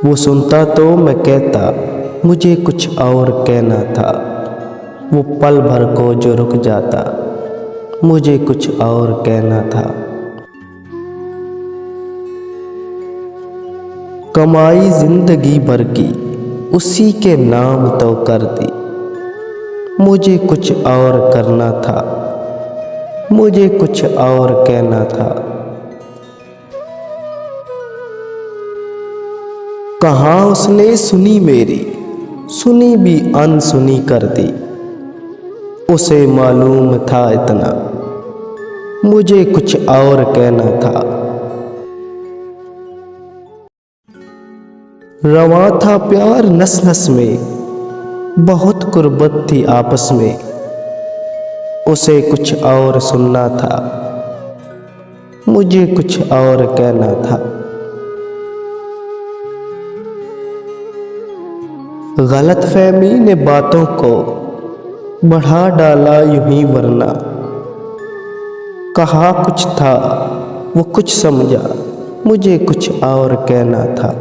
वो सुनता तो मैं कहता मुझे कुछ और कहना था। वो पल भर को जो रुक जाता मुझे कुछ और कहना था। कमाई जिंदगी भर की उसी के नाम तो कर दी, मुझे कुछ और करना था, मुझे कुछ और कहना था। कहाँ उसने सुनी मेरी, सुनी भी अनसुनी कर दी। उसे मालूम था इतना, मुझे कुछ और कहना था। रवां था प्यार नस नस में, बहुत कुर्बत थी आपस में। उसे कुछ और सुनना था, मुझे कुछ और कहना था। गलतफहमी ने बातों को बढ़ा डाला यूं ही, वरना कहा कुछ था वो कुछ समझा, मुझे कुछ और कहना था।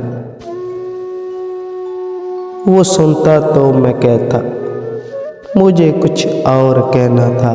वो सुनता तो मैं कहता मुझे कुछ और कहना था।